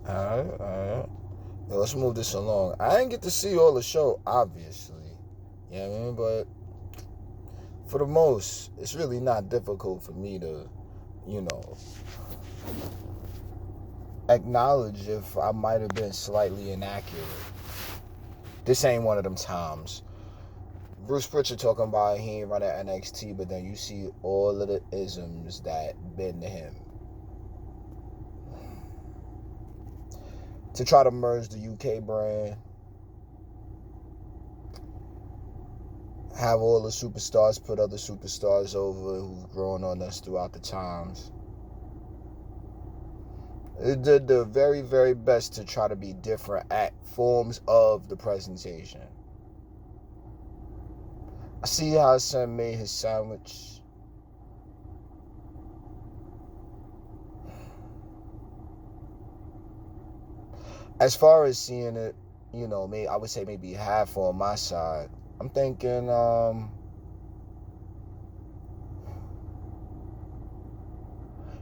Alright. Yo, let's move this along. I didn't get to see all the show, obviously. You know what I mean? But for the most, it's really not difficult for me to, acknowledge if I might have been slightly inaccurate. This ain't one of them times. Bruce Pritchard talking about he ain't running NXT, but then you see all of the isms that been to him. To try to merge the UK brand, have all the superstars put other superstars over who've grown on us throughout the times. It did the very, very best to try to be different at forms of the presentation. I see how his son made his sandwich. As far as seeing it, I would say maybe half on my side. I'm thinking,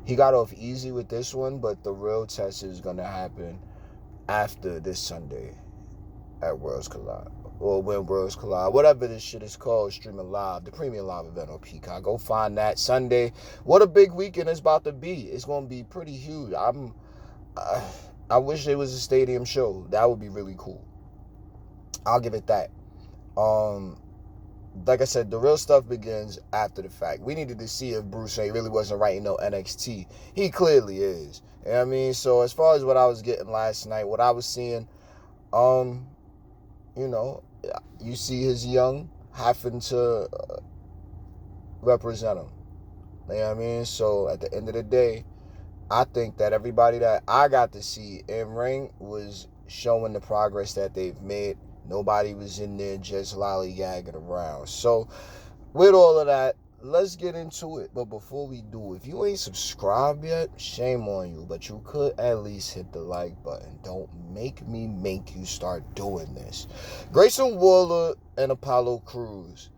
he got off easy with this one, but the real test is going to happen after this Sunday at Worlds Collide. Or when Worlds Collide, whatever this shit is called, streaming live, the premium live event on Peacock. Go find that Sunday. What a big weekend it's about to be. It's going to be pretty huge. I wish it was a stadium show. That would be really cool. I'll give it that. Like I said, the real stuff begins after the fact. We needed to see if Bruce really wasn't writing no NXT. He clearly is. You know what I mean? So as far as what I was getting last night, what I was seeing, you see his young having to represent him. You know what I mean? So at the end of the day, I think that everybody that I got to see in ring was showing the progress that they've made. Nobody was in there just lollygagging around. So with all of that, let's get into it. But before we do, if you ain't subscribed yet, shame on you. But you could at least hit the like button. Don't make me make you start doing this. Grayson Waller and Apollo Crews.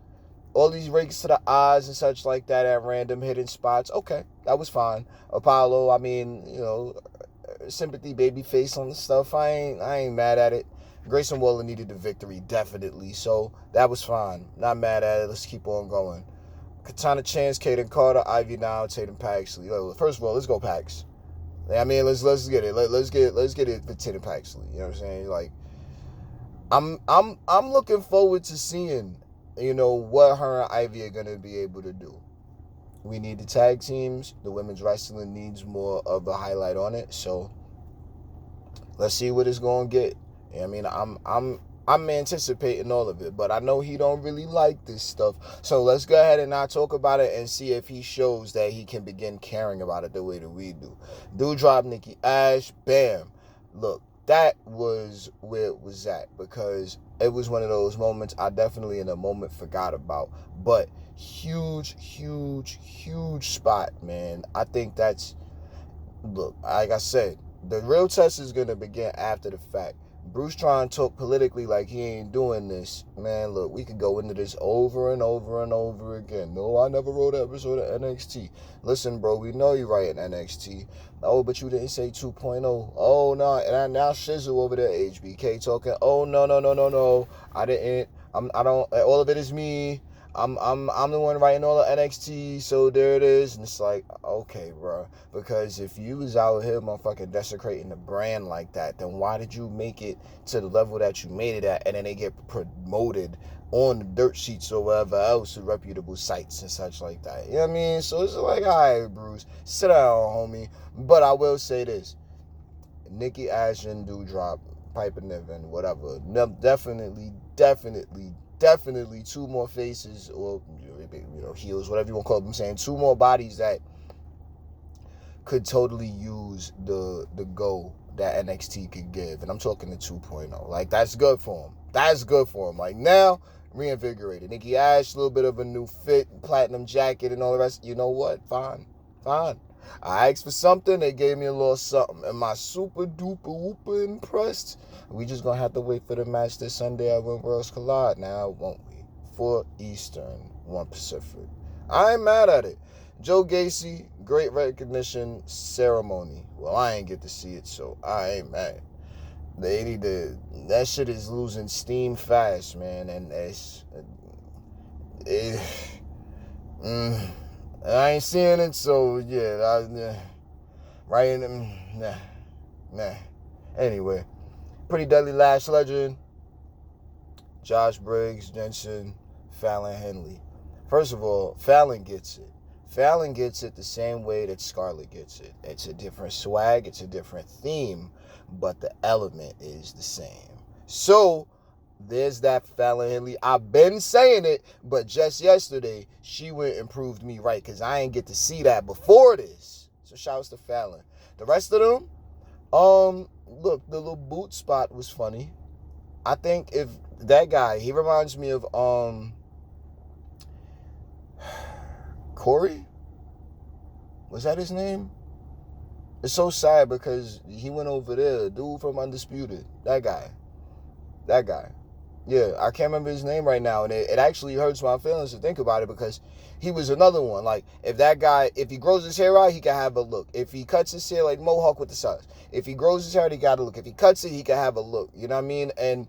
All these rakes to the eyes and such like that at random hidden spots. Okay, that was fine. Apollo, sympathy baby face on the stuff. I ain't mad at it. Grayson Waller needed the victory, definitely. So that was fine. Not mad at it. Let's keep on going. Katana Chance, Kaden Carter, Ivy Now, Tatum Paxley. First of all, let's go Pax. I mean, let's get it. Let's get it for Tatum Paxley. You know what I'm saying? Like, I'm looking forward to seeing, what her and Ivy are gonna be able to do. We need the tag teams. The women's wrestling needs more of a highlight on it. So let's see what it's gonna get. I mean, I'm anticipating all of it, but I know he don't really like this stuff. So let's go ahead and not talk about it and see if he shows that he can begin caring about it the way that we do. Drop Nikki Ash, bam. Look, that was where it was at, because it was one of those moments I definitely in a moment forgot about. But huge spot, man. I think that's, look, like I said, the real test is going to begin after the fact. Bruce trying to talk politically like he ain't doing this. Man, look, we could go into this over and over again. No, I never wrote an episode of NXT. Listen, bro, we know you write an NXT. Oh, but you didn't say 2.0. Oh, no. And now Shizzle over there, HBK, talking, oh, no. I didn't. I don't. All of it is me. I'm the one writing all the NXT, so there it is. And it's like, okay, bro. Because if you was out here motherfucking desecrating the brand like that, then why did you make it to the level that you made it at, and then they get promoted on the dirt sheets or whatever else to reputable sites and such like that? You know what I mean? So it's like, all right, Bruce, sit down, homie. But I will say this. Nikki Ashton, Doudrop, Piper Niven, whatever. Definitely two more faces, or heels, whatever you want to call them. I'm saying two more bodies that could totally use the go that NXT could give, and I'm talking the 2.0. Like, that's good for him. Like, now reinvigorated. Nikki Ash, a little bit of a new fit, platinum jacket, and all the rest. You know what? Fine. I asked for something, they gave me a little something. Am I super duper whooper impressed? We just gonna have to wait for the match this Sunday at WhenWorldsCollide now, won't we? 4 Eastern, 1 Pacific. I ain't mad at it. Joe Gacy, great recognition ceremony. Well, I ain't get to see it, so I ain't mad. They need to. That shit is losing steam fast, man, and it, I ain't seeing it, so yeah, right in nah. Anyway, Pretty Deadly Lash Legend, Josh Briggs, Jensen, Fallon Henley. First of all, Fallon gets it. Fallon gets it the same way that Scarlett gets it. It's a different swag, it's a different theme, but the element is the same. So, there's that Fallon Henley. I've been saying it, but just yesterday, she went and proved me right, because I ain't get to see that before this. So, shouts to Fallon. The rest of them, look, the little boot spot was funny. I think if that guy, he reminds me of, Corey? Was that his name? It's so sad because he went over there, dude from Undisputed. That guy. Yeah, I can't remember his name right now, and it actually hurts my feelings to think about it because he was another one. Like, if that guy, if he grows his hair out, he can have a look. If he cuts his hair like Mohawk with the sides, if he grows his hair, he got a look. If he cuts it, he can have a look. You know what I mean? And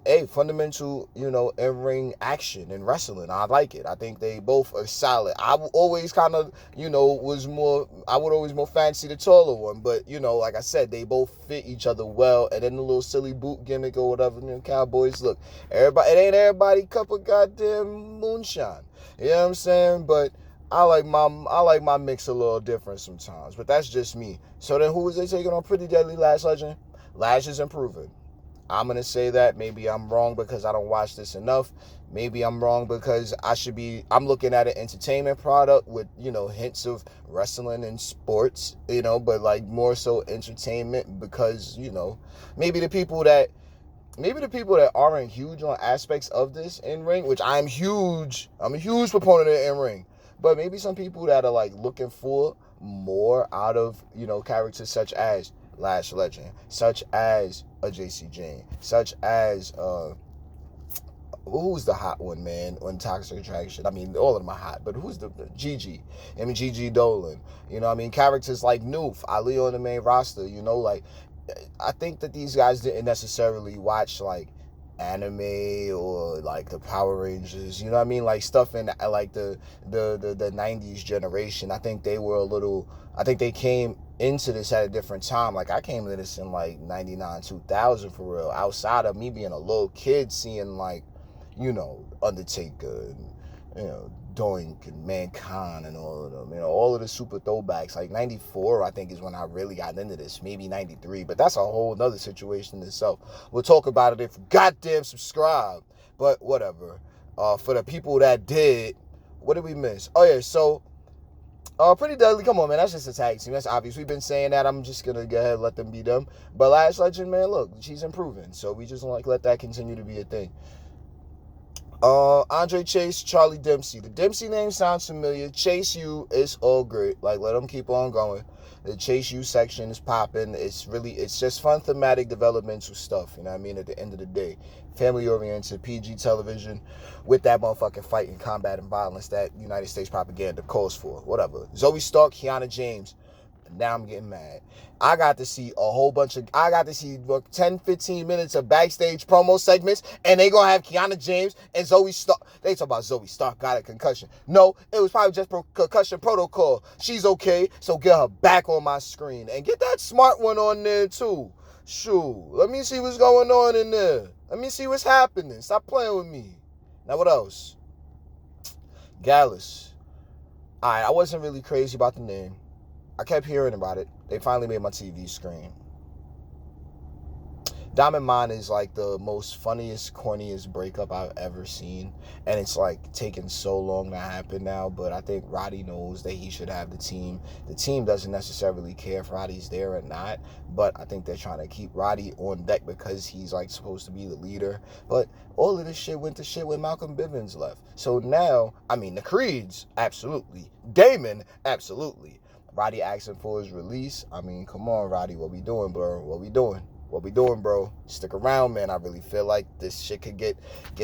hey, fundamental, in-ring action and wrestling. I like it. I think they both are solid. I always kind of, I would always more fancy the taller one. But, like I said, they both fit each other well. And then the little silly boot gimmick or whatever, Cowboys, look, it ain't everybody cup of goddamn moonshine. You know what I'm saying? But I like my mix a little different sometimes. But that's just me. So then who was they taking on? Pretty Deadly Lash Legend? Lash is improving. I'm going to say that. Maybe I'm wrong because I don't watch this enough. Maybe I'm wrong because I'm looking at an entertainment product with, hints of wrestling and sports, but like more so entertainment because, maybe the people that aren't huge on aspects of this in ring, which I'm a huge proponent of in ring, but maybe some people that are like looking for more out of, characters such as Lash Legend, such as a JC Jane, such as who's the hot one, man, on Toxic Attraction? I mean, all of them are hot, but who's the Gigi? I mean, Gigi Dolan. Characters like Noof, Ali on the main roster. Like, I think that these guys didn't necessarily watch like anime or like the Power Rangers, like stuff in like the 90s generation. I think they came into this at a different time. Like, I came to this in like 99, 2000 for real, outside of me being a little kid seeing like, Undertaker and, Doink and Mankind and all of them, all of the super throwbacks. Like 94, I think, is when I really got into this, maybe 93, but that's a whole nother situation in itself. We'll talk about it if you goddamn subscribe, but whatever. For the people that did, what did we miss? Oh yeah, so Pretty Deadly, come on, man, that's just a tag team. That's obvious. We've been saying that. I'm just gonna go ahead and let them be them. But Lash Legend, man, look, she's improving, so we just let that continue to be a thing. Andre Chase, Charlie Dempsey. The Dempsey name sounds familiar. Chase U is all great. Like, let them keep on going. The Chase U section is popping. It's just fun thematic developmental stuff. You know what I mean? At the end of the day, family-oriented, PG television with that motherfucking fight and combat and violence that United States propaganda calls for. Whatever. Zoe Stark, Kiana James. Now I'm getting mad. I got to see 10, 15 minutes of backstage promo segments, and they gonna have Kiana James and Zoe Stark. They talk about Zoe Stark got a concussion. No, it was probably just concussion protocol. She's okay, so get her back on my screen. And get that smart one on there, too. Shoot, let me see what's going on in there. Let me see what's happening. Stop playing with me. Now, what else? Gallus. All right, I wasn't really crazy about the name. I kept hearing about it. They finally made my TV screen. Diamond Mine is like the most funniest, corniest breakup I've ever seen. And it's like taking so long to happen now. But I think Roddy knows that he should have the team. The team doesn't necessarily care if Roddy's there or not. But I think they're trying to keep Roddy on deck because he's like supposed to be the leader. But all of this shit went to shit when Malcolm Bivens left. So now, I mean, the Creeds, absolutely. Damon, absolutely. Roddy asking for his release. I mean, come on, Roddy. What we doing, bro? What we doing, bro? Stick around, man. I really feel like this shit could get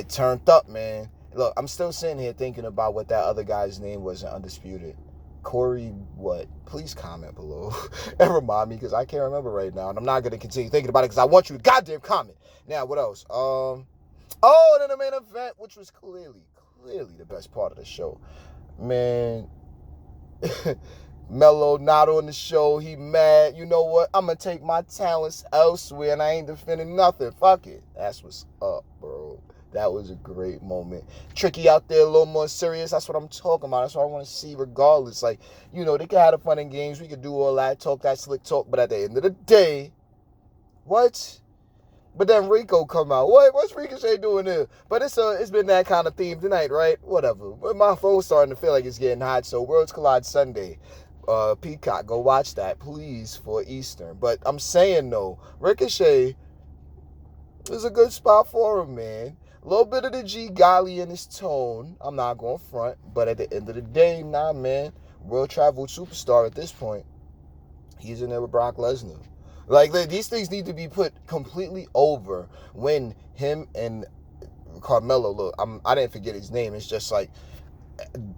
turned up, man. Look, I'm still sitting here thinking about what that other guy's name was in Undisputed. Corey, what? Please comment below and remind me, because I can't remember right now, and I'm not gonna continue thinking about it because I want you to goddamn comment. Now, what else? Then the main event, which was clearly the best part of the show, man. Melo not on the show. He mad. You know what? I'm gonna take my talents elsewhere, and I ain't defending nothing. Fuck it. That's what's up, bro. That was a great moment. Tricky out there, a little more serious. That's what I'm talking about. That's what I want to see regardless. Like, you know, they can have the fun in games. We could do all that, talk that slick talk. But at the end of the day, what? But then Rico come out. What's Ricochet doing there? But it's been that kind of theme tonight, right? Whatever. But my phone's starting to feel like it's getting hot. So Worlds Collide Sunday. Peacock, go watch that, please, for Eastern. But I'm saying, though, Ricochet is a good spot for him, man. A little bit of the G Golly in his tone. I'm not going front. But at the end of the day, nah, man. World traveled superstar at this point. He's in there with Brock Lesnar. Like, these things need to be put completely over when him and Carmelo, look, I didn't forget his name. It's just like,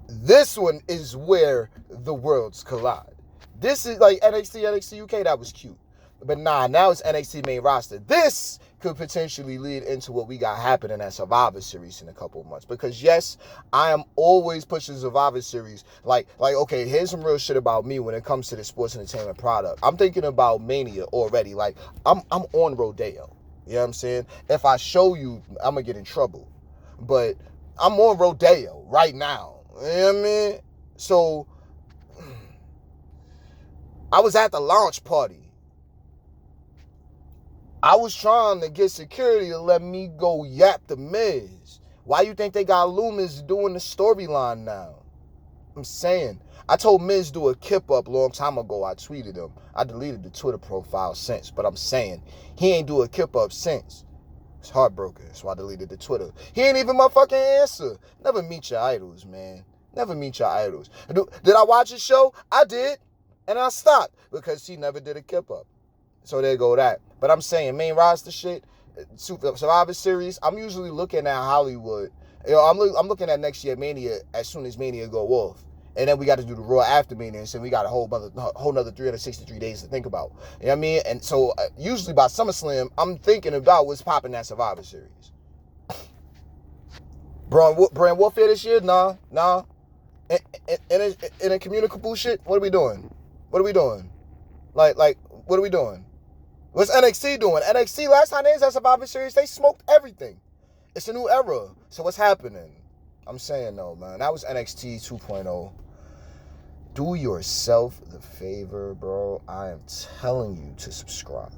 this one is where the worlds collide. This is like NXT UK, that was cute. But nah, now it's NXT main roster. This could potentially lead into what we got happening at Survivor Series in a couple of months. Because yes, I am always pushing Survivor Series. Like, okay, here's some real shit about me when it comes to the sports entertainment product. I'm thinking about Mania already. Like, I'm on Rodeo. You know what I'm saying? If I show you, I'm gonna get in trouble. But I'm on Rodeo right now. You know what I mean? So, I was at the launch party. I was trying to get security to let me go yap the Miz. Why you think they got Loomis doing the storyline now? I'm saying. I told Miz do a kip up long time ago. I tweeted him. I deleted the Twitter profile since. But I'm saying, he ain't do a kip up since. It's heartbroken. So I deleted the Twitter. He ain't even motherfucking answer. Never meet your idols, man. Never meet your idols. Did I watch his show? I did. And I stopped because he never did a kip up. So there go that. But I'm saying, main roster shit, Survivor Series, I'm usually looking at Hollywood. You know, I'm looking at next year Mania as soon as Mania go off. And then we got to do the Raw after Mania, so we got a whole nother 363 days to think about. You know what I mean? And so usually by SummerSlam, I'm thinking about what's popping at Survivor Series. Brand Warfare this year? Nah. In a communicable shit, what are we doing? Like, what are we doing? What's NXT doing? NXT, last time they was at Survivor Series, they smoked everything. It's a new era. So what's happening? I'm saying, though, man, that was NXT 2.0. Do yourself the favor, bro. I am telling you to subscribe.